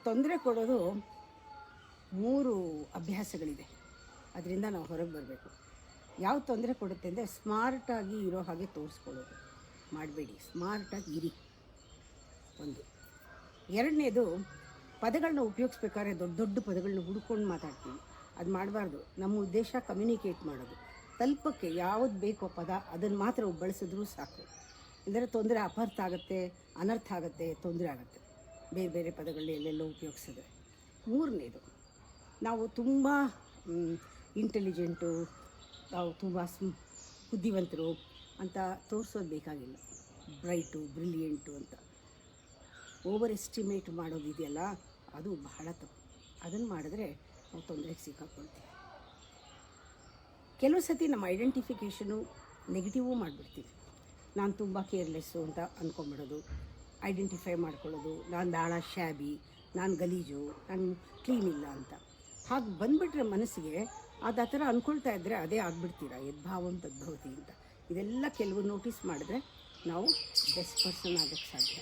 ತೊಂದರೆ ಕೊಡೋದು 3 ಅಭ್ಯಾಸಗಳಿದೆ. ಅದರಿಂದ ನಾವು ಹೊರಗೆ ಬರಬೇಕು. ಯಾವ ತೊಂದರೆ ಕೊಡುತ್ತೆ ಅಂದರೆ ಸ್ಮಾರ್ಟಾಗಿ ಇರೋ ಹಾಗೆ ತೋರಿಸ್ಕೊಳ್ಳೋದು ಮಾಡಬೇಡಿ, ಸ್ಮಾರ್ಟಾಗಿ ಇರಿ. ಒಂದು. ಎರಡನೇದು, ಪದಗಳನ್ನ ಉಪಯೋಗಿಸ್ಬೇಕಾದ್ರೆ ದೊಡ್ಡ ದೊಡ್ಡ ಪದಗಳನ್ನ ಹುಡ್ಕೊಂಡು ಮಾತಾಡ್ತೀವಿ. ಅದು ಮಾಡಬಾರ್ದು. ನಮ್ಮ ಉದ್ದೇಶ ಕಮ್ಯುನಿಕೇಟ್ ಮಾಡೋದು. ತಲುಪಕ್ಕೆ ಯಾವುದು ಬೇಕೋ ಪದ ಅದನ್ನು ಮಾತ್ರ ಬಳಸಿದ್ರೂ ಸಾಕು. ಅಂದರೆ ತೊಂದರೆ ಅಪಾರ್ಥ ಆಗುತ್ತೆ, ಅನರ್ಥ ಆಗುತ್ತೆ, ತೊಂದರೆ ಆಗುತ್ತೆ ಬೇರೆ ಬೇರೆ ಪದಗಳನ್ನ ಎಲ್ಲೆಲ್ಲೋ ಉಪಯೋಗಿಸಿದ್ರೆ. ಮೂರನೇದು, ನಾವು ತುಂಬ ಇಂಟೆಲಿಜೆಂಟು, ನಾವು ತುಂಬ ಬುದ್ಧಿವಂತರು ಅಂತ ತೋರಿಸೋದು ಬೇಕಾಗಿಲ್ಲ. ಬ್ರೈಟು, ಬ್ರಿಲಿಯಂಟು ಅಂತ ಓವರ್ ಎಸ್ಟಿಮೇಟ್ ಮಾಡೋದಿದೆಯಲ್ಲ, ಅದು ಬಹಳ ತಪ್ಪು. ಅದನ್ನು ಮಾಡಿದ್ರೆ ನಾವು ತೊಂದರೆಗೆ ಸಿಕ್ಕಾಕೊಳ್ತೀವಿ. ಕೆಲವು ಸತಿ ನಮ್ಮ ಐಡೆಂಟಿಫಿಕೇಷನು ನೆಗೆಟಿವೂ ಮಾಡಿಬಿಡ್ತೀವಿ. ನಾನು ತುಂಬ ಕೇರ್ಲೆಸ್ಸು ಅಂತ ಅಂದ್ಕೊಂಬಿಡೋದು, ಐಡೆಂಟಿಫೈ ಮಾಡ್ಕೊಳ್ಳೋದು, ನಾನು ಭಾಳ ಶ್ಯಾಬಿ, ನಾನು ಗಲೀಜು, ನಾನು ಕ್ಲೀನ್ ಇಲ್ಲ ಅಂತ. ಹಾಗೆ ಬಂದುಬಿಟ್ರೆ ಮನಸ್ಸಿಗೆ ಅದು ಆ ಥರ ಅಂದ್ಕೊಳ್ತಾ ಇದ್ದರೆ ಅದೇ ಆಗಿಬಿಡ್ತೀರ. ಯದ್ಭಾವಂ ತದ್ಭವತಿ ಅಂತ. ಇದೆಲ್ಲ ಕೆಲವು ನೋಟಿಸ್ ಮಾಡಿದ್ರೆ ನಾವು ಬೆಸ್ಟ್ ಪರ್ಸನ್ ಆಗೋಕ್ಕೆ ಸಾಧ್ಯ.